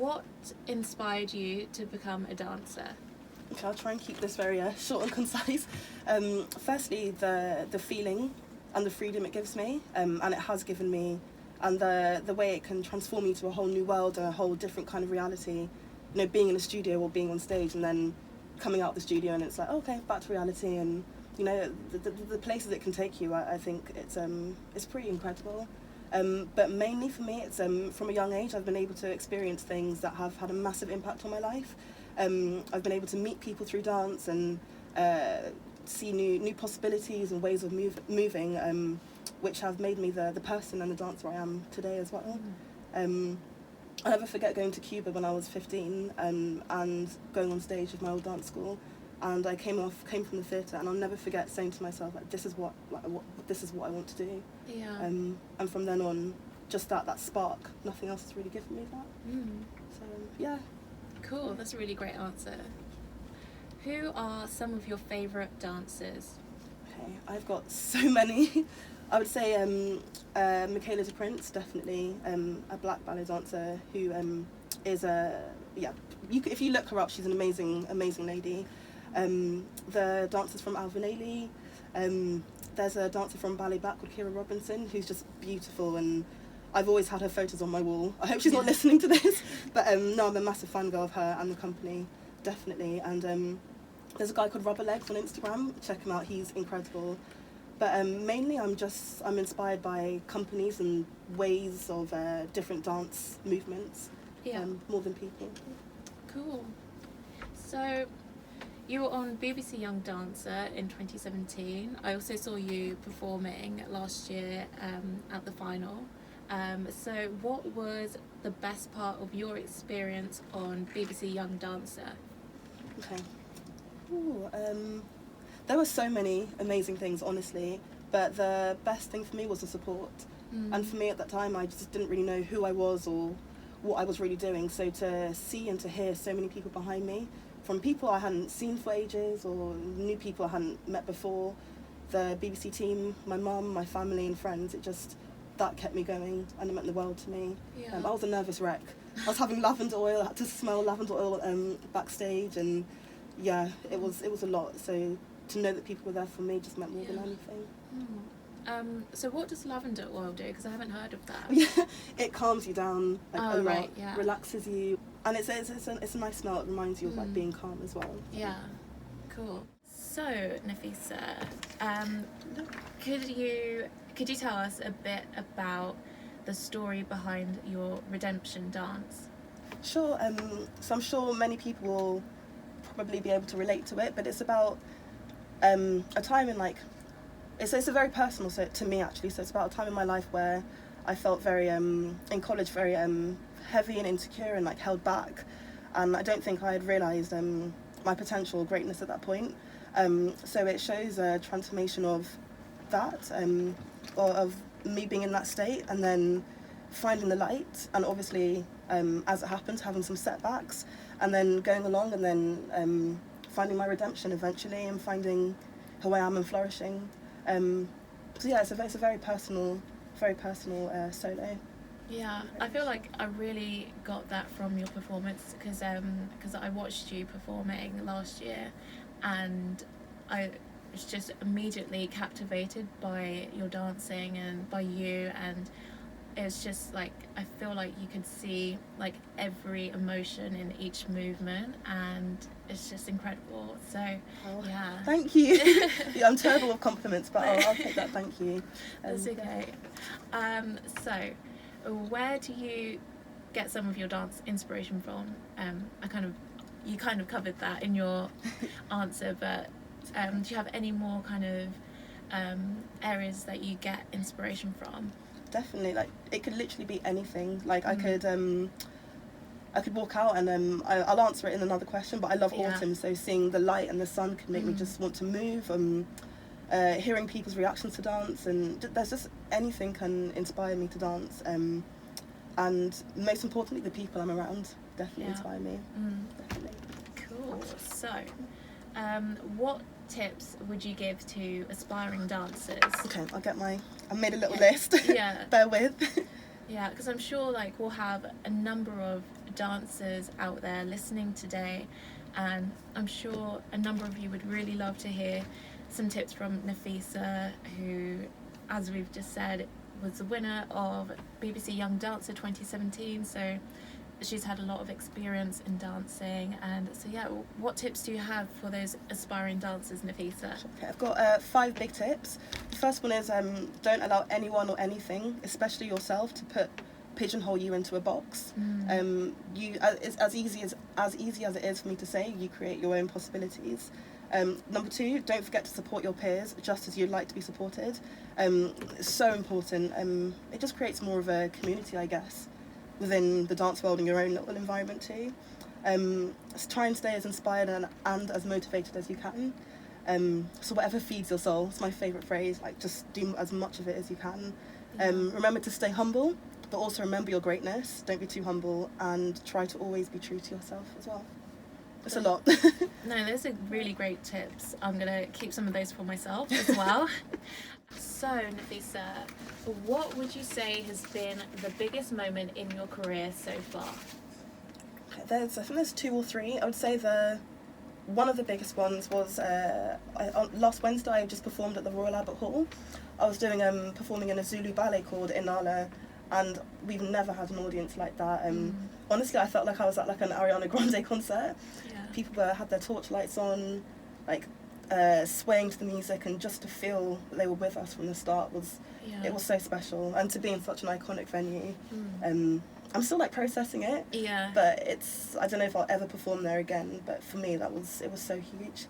what inspired you to become a dancer? Okay, I'll try and keep this very short and concise. Firstly, the feeling and the freedom it gives me, and it has given me, and the way it can transform you to a whole new world, a whole different kind of reality. You know, being in a studio or being on stage and then coming out of the studio and it's like, okay, back to reality, and you know, the places it can take you, I think it's pretty incredible. But mainly for me, it's from a young age I've been able to experience things that have had a massive impact on my life. I've been able to meet people through dance and see new possibilities and ways of moving, which have made me the person and the dancer I am today as well. I'll never forget going to Cuba when I was 15 and going on stage with my old dance school, and I came from the theatre, and I'll never forget saying to myself, like, this is what I want to do. Yeah. And from then on, just that spark, nothing else has really given me that. So yeah. Cool, that's a really great answer. Who are some of your favourite dancers? Okay, I've got so many. I would say Michaela de Prince, definitely, a black ballet dancer who is if you look her up, she's an amazing lady. The dancers from Alvin Ailey, there's a dancer from Ballet Back called Kira Robinson who's just beautiful, and I've always had her photos on my wall. I hope she's not listening to this, but no, I'm a massive fangirl of her and the company, definitely. And there's a guy called Rubber Legs on Instagram, check him out, he's incredible. But mainly I'm inspired by companies and ways of different dance movements, more than people. Cool. So you were on BBC Young Dancer in 2017. I also saw you performing last year at the final. So what was the best part of your experience on BBC Young Dancer? Okay. There were so many amazing things, honestly, but the best thing for me was the support. And for me at that time, I just didn't really know who I was or what I was really doing. So to see and to hear so many people behind me, from people I hadn't seen for ages or new people I hadn't met before, the BBC team, my mum, my family and friends, that kept me going, and it meant the world to me. Yeah. I was a nervous wreck. I was having lavender oil, I had to smell lavender oil backstage, and yeah, it was a lot. So to know that people were there for me just meant more than anything. So what does lavender oil do? Because I haven't heard of that. Yeah, it calms you down a lot, right, yeah. Relaxes you, and it's a nice smell. It reminds you of like being calm as well. Yeah, cool. So Nafisah, could you tell us a bit about the story behind your redemption dance? Sure. So I'm sure many people will probably be able to relate to it, but it's about a time in it's a very personal to me actually. So it's about a time in my life where I felt very in college very heavy and insecure and held back, and I don't think I had realised my potential greatness at that point. So it shows a transformation of that, or of me being in that state and then finding the light, and obviously as it happens having some setbacks, and then going along and then finding my redemption eventually and finding who I am and flourishing. So yeah, it's a very personal solo. Yeah, I feel like I really got that from your performance because I watched you performing last year, and I was just immediately captivated by your dancing and by you, and it's just I feel like you could see every emotion in each movement, and it's just incredible. So yeah, thank you. Yeah, I'm terrible with compliments, but I'll take that. Thank you. That's okay. So where do you get some of your dance inspiration from? You kind of covered that in your answer, but do you have any more kind of areas that you get inspiration from? Definitely, it could literally be anything. I could walk out and I'll answer it in another question, but I love autumn, so seeing the light and the sun could make me just want to move. Hearing people's reactions to dance, and there's just anything can inspire me to dance. And most importantly, the people I'm around definitely inspire me. Definitely. Cool. So, what tips would you give to aspiring dancers? Okay, I made a little list. Yeah. Bear with. Yeah, because I'm sure we'll have a number of dancers out there listening today, and I'm sure a number of you would really love to hear some tips from Nafisah, who, as we've just said, was the winner of BBC Young Dancer 2017, so she's had a lot of experience in dancing. And so yeah, what tips do you have for those aspiring dancers, Nafisah? Okay, I've got 5 big tips. The first one is don't allow anyone or anything, especially yourself, to pigeonhole you into a box. It's as easy as it is for me to say, you create your own possibilities. Number 2, don't forget to support your peers just as you'd like to be supported. It's so important. It just creates more of a community, I guess, within the dance world and your own little environment too. Try and stay as inspired and as motivated as you can. So whatever feeds your soul, it's my favourite phrase, like just do as much of it as you can. Remember to stay humble, but also remember your greatness. Don't be too humble, and try to always be true to yourself as well. It's a lot. No, those are really great tips. I'm going to keep some of those for myself as well. So, Nafisah, what would you say has been the biggest moment in your career so far? I think there's 2 or 3. I would say one of the biggest ones was last Wednesday. I just performed at the Royal Albert Hall. I was doing performing in a Zulu ballet called Inala, and we've never had an audience like that. Honestly, I felt like I was at like an Ariana Grande concert. Yeah. People had their torchlights on, like swaying to the music, and just to feel that they were with us from the start it was so special. And to be in such an iconic venue, I'm still like processing it. Yeah. But I don't know if I'll ever perform there again. But for me, it was so huge.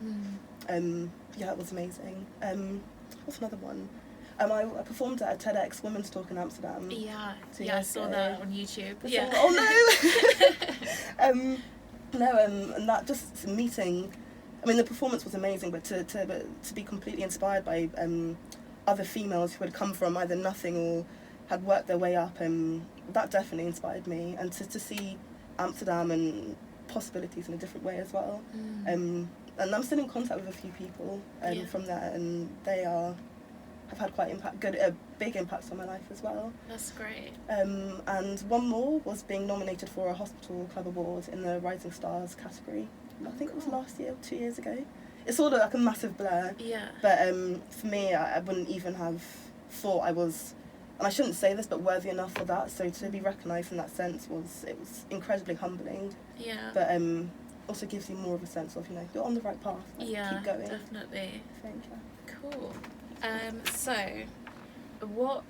Yeah, it was amazing. What's another one? I performed at a TedX Women's Talk in Amsterdam. Yeah, 2 I years saw ago. that on YouTube. Yeah. Yeah. Oh no! And that just meeting. I mean, the performance was amazing, but to be completely inspired by other females who had come from either nothing or had worked their way up, that definitely inspired me. And to see Amsterdam and possibilities in a different way as well. And I'm still in contact with a few people from there, and they have had quite a big impact on my life as well. That's great. And one more was being nominated for a Hospital Club Award in the Rising Stars category. I think it was last year, 2 years ago. It's all like a massive blur. Yeah. But for me, I wouldn't even have thought I was, and I shouldn't say this, but worthy enough for that. So to be recognised in that sense was incredibly humbling. Yeah. But also gives you more of a sense of, you're on the right path. Like, Yeah, keep going. definitely. Thank you. Cool. So, what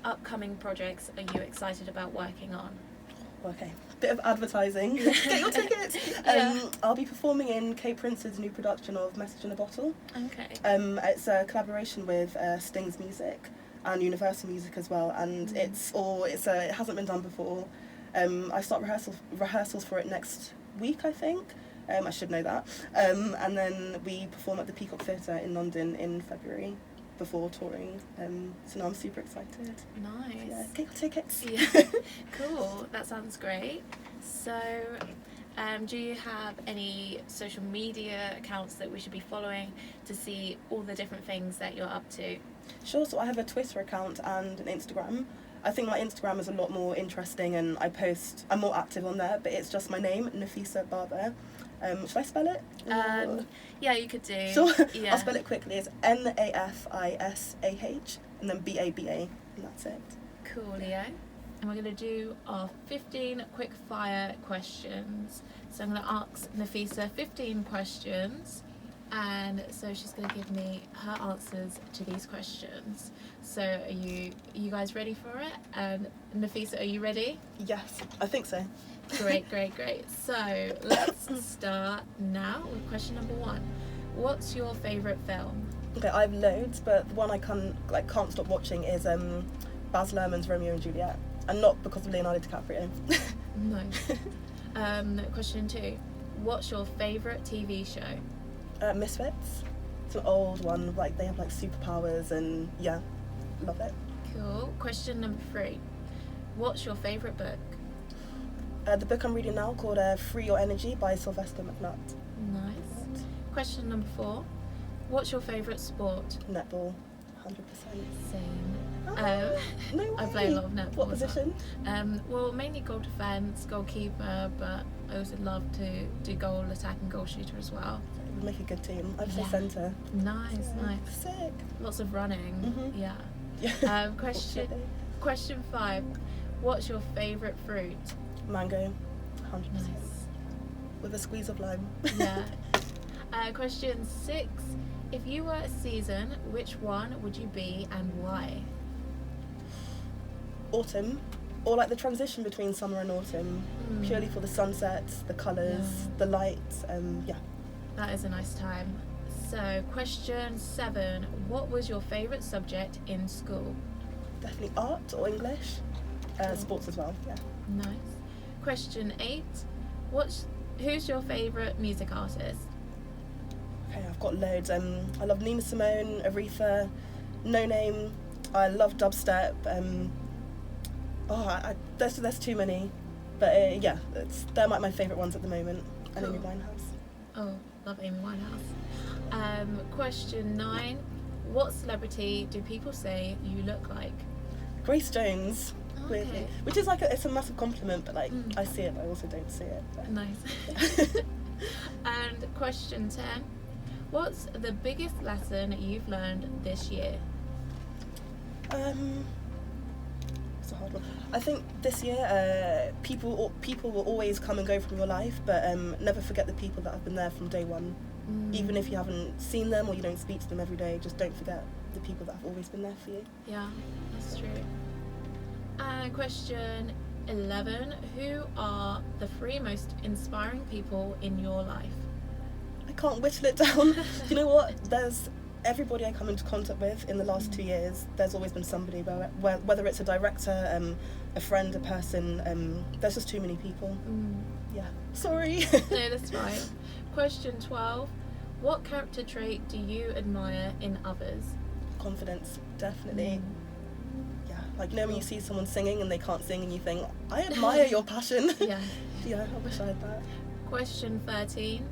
upcoming projects are you excited about working on? Okay, bit of advertising. Get your tickets. I'll be performing in Kate Prince's new production of Message in a Bottle. Okay. It's a collaboration with Sting's Music and Universal Music as well, and it hasn't been done before. I start rehearsals for it next week, I think. I should know that. And then we perform at the Peacock Theatre in London in February before touring. So now I'm super excited. Nice. Yeah, get your tickets. Yeah. Cool. That sounds great. So, do you have any social media accounts that we should be following to see all the different things that you're up to? Sure. So I have a Twitter account and an Instagram. I think my Instagram is a lot more interesting, and I'm more active on there, but it's just my name, Nafisah Baba. Should I spell it? Yeah, you could do. Sure. Yeah. I'll spell it quickly. It's Nafisah and then Baba, and that's it. Coolio. And we're going to do our 15 quick fire questions. So I'm going to ask Nafisah 15 questions, and so she's going to give me her answers to these questions. So are you guys ready for it? And Nafisah, are you ready? Yes, I think so. Great. So let's start now with question number 1. What's your favourite film? Okay, I have loads, but the one I can't stop watching is Baz Luhrmann's Romeo and Juliet, and not because of Leonardo DiCaprio. No. Question 2. What's your favourite TV show? Misfits. It's an old one. Like they have like superpowers, and yeah, love it. Cool. Question number 3. What's your favourite book? The book I'm reading now called Free Your Energy by Sylvester McNutt. Nice. Question number 4. What's your favourite sport? Netball, 100%. Same. No I play a lot of netball. What position? Well, mainly goal defence, goalkeeper, but I also love to do goal attack and goal shooter as well. It would make a good team. I play Yeah. centre. Nice, nice. Sick. Lots of running. Mhm. Yeah. Yeah. Question 5. What's your favourite fruit? Mango. 100%. Nice. With a squeeze of lime. Yeah. Question 6. If you were a season, which one would you be and why? Autumn, or like the transition between summer and autumn, purely for the sunsets, the colours, the lights. Yeah. That is a nice time. So, question 7. What was your favourite subject in school? Definitely art or English. Sports as well. Yeah. Nice. Question 8. Who's your favourite music artist? Okay, I've got loads. I love Nina Simone, Aretha, No Name. I love dubstep. There's too many, but yeah, they're my favourite ones at the moment. And Cool. Amy Winehouse. Oh, love Amy Winehouse. Question 9. What celebrity do people say you look like? Grace Jones, weirdly, Okay. which is it's a massive compliment, but I see it, but I also don't see it. But. Nice. And question 10. What's the biggest lesson you've learned this year? It's a hard one. I think this year, people will always come and go from your life, but never forget the people that have been there from day one. Even if you haven't seen them or you don't speak to them every day, just don't forget the people that have always been there for you. Yeah, that's true. And question 11. Who are the 3 most inspiring people in your life? I can't whittle it down. You know what? There's everybody I come into contact with in the last 2 years. There's always been somebody, whether it's a director, a friend, a person. There's just too many people. Yeah. Sorry. No, that's fine. Question 12. What character trait do you admire in others? Confidence, definitely. Yeah, like when you see someone singing and they can't sing and you think, I admire your passion. Yeah. Yeah, I wish I had that. Question 13.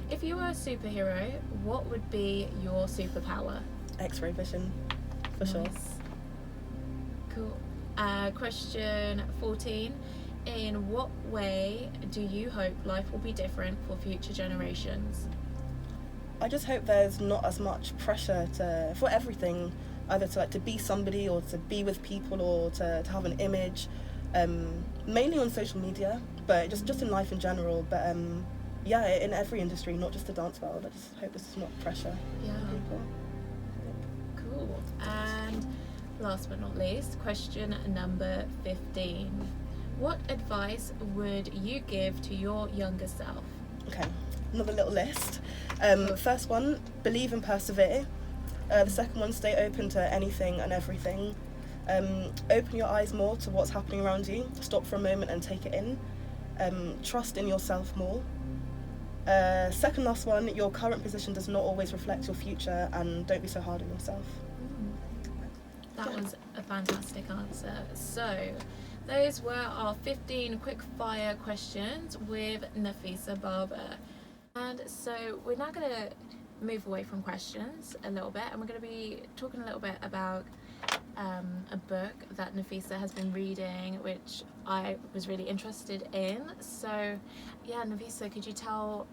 If you were a superhero, what would be your superpower? X-ray vision, for sure. Cool. Question 14. In what way do you hope life will be different for future generations? I just hope there's not as much pressure for everything, either to be somebody or to be with people or to have an image, mainly on social media, but just in life in general. But yeah, in every industry, not just the dance world. I just hope this is not pressure Yeah. for people. Cool. And last but not least, question number 15. What advice would you give to your younger self? Okay, another little list. First one, believe and persevere. The second one, stay open to anything and everything. Open your eyes more to what's happening around you. Stop for a moment and take it in. Trust in yourself more. Second last one, your current position does not always reflect your future, and don't be so hard on yourself. That was a fantastic answer. So, those were our 15 quick fire questions with Nafisah Baba. And so we're now going to move away from questions a little bit, and we're going to be talking a little bit about a book that Nafisah has been reading, which I was really interested in. So yeah, Nafisah, could you tell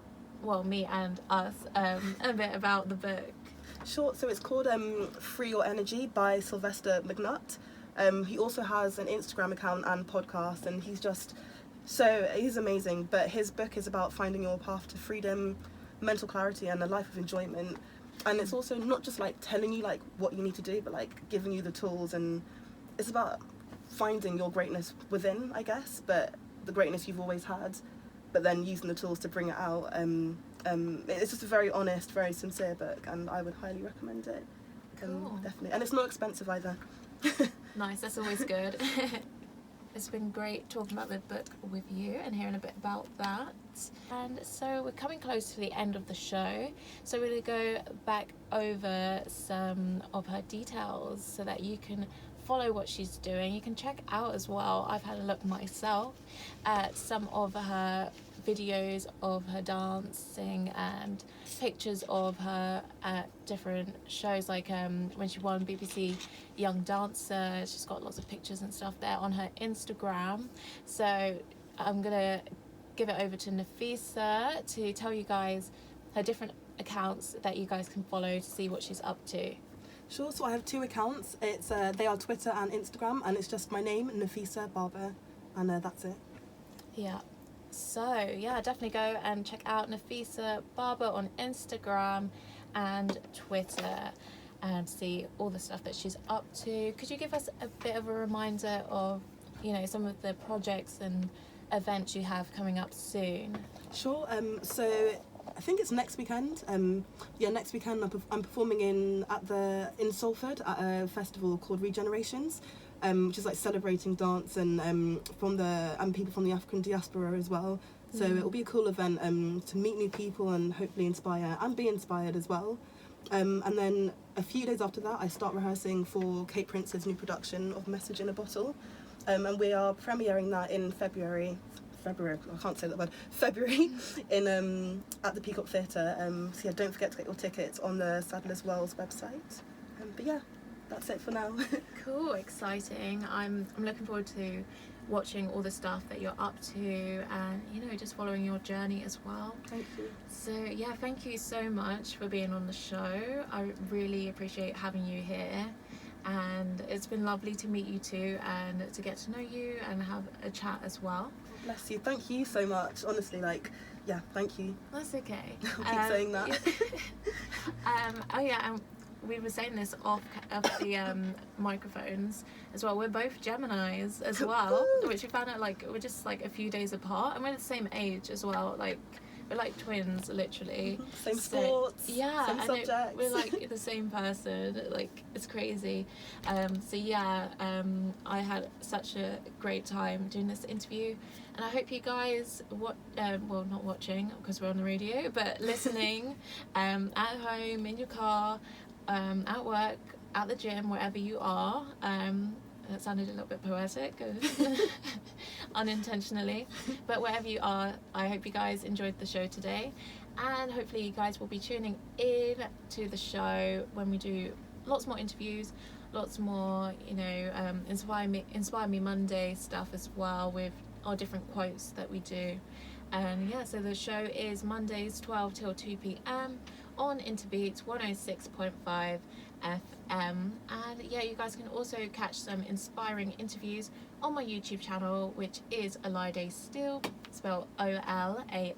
me and us a bit about the book? Sure, so it's called Free Your Energy by Sylvester McNutt. He also has an Instagram account and podcast, and he's amazing, but his book is about finding your path to freedom, mental clarity, and a life of enjoyment. And it's also not just telling you what you need to do, but giving you the tools, and it's about finding your greatness within, I guess, but the greatness you've always had, but then using the tools to bring it out. It's just a very honest, very sincere book, and I would highly recommend it. Cool. Definitely, and it's not expensive either. Nice, that's always good. It's been great talking about the book with you and hearing a bit about that. And so we're coming close to the end of the show, so we're going to go back over some of her details so that you can follow what she's doing. You can check out as well, I've had a look myself at some of her videos of her dancing and pictures of her at different shows, like when she won BBC Young Dancer. She's got lots of pictures and stuff there on her Instagram. So I'm gonna give it over to Nafisah to tell you guys her different accounts that you guys can follow to see what she's up to. Sure, so I have 2 accounts. It's they are Twitter and Instagram, and it's just my name, Nafisah Baba, and that's it. Yeah. So yeah, definitely go and check out Nafisah Baba on Instagram and Twitter and see all the stuff that she's up to. Could you give us a bit of a reminder of, you know, some of the projects and events you have coming up soon? Sure. So I think it's next weekend. Next weekend I'm performing in Salford at a festival called Regenerations, which is like celebrating dance and people from the African diaspora as well. So it'll be a cool event to meet new people and hopefully inspire and be inspired as well. And then a few days after that, I start rehearsing for Kate Prince's new production of Message in a Bottle, and we are premiering that in February. I can't say that word. February in at the Peacock Theatre. So yeah, don't forget to get your tickets on the Sadler's Wells website. But yeah, that's it for now. Cool, exciting. I'm looking forward to watching all the stuff that you're up to and, you know, just following your journey as well. Thank you. So yeah, thank you so much for being on the show. I really appreciate having you here, and it's been lovely to meet you too and to get to know you and have a chat as well. Bless you. Thank you so much. Honestly, yeah, thank you. That's okay. I'll keep saying that. We were saying this off the microphones as well. We're both Geminis as well, which we found out we're just a few days apart, and we're the same age as well. We're like twins, literally. Same sports. Yeah, same subjects. We're like the same person. It's crazy. I had such a great time doing this interview, and I hope you guys not watching because we're on the radio, but listening at home, in your car, at work, at the gym, wherever you are. That sounded a little bit poetic, unintentionally. But wherever you are, I hope you guys enjoyed the show today. And hopefully you guys will be tuning in to the show when we do lots more interviews, lots more, Inspire Me Monday stuff as well with our different quotes that we do. And yeah, so the show is Mondays 12 till 2 p.m. on Interbeats 106.5 FM. And yeah, you guys can also catch some inspiring interviews on my YouTube channel, which is Olaide Steele, spelled OLAIDE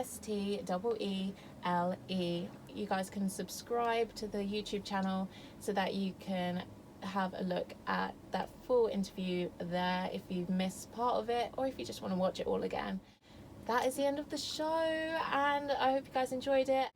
STEELE. You guys can subscribe to the YouTube channel so that you can have a look at that full interview there if you missed part of it, or if you just want to watch it all again. That is the end of the show, and I hope you guys enjoyed it.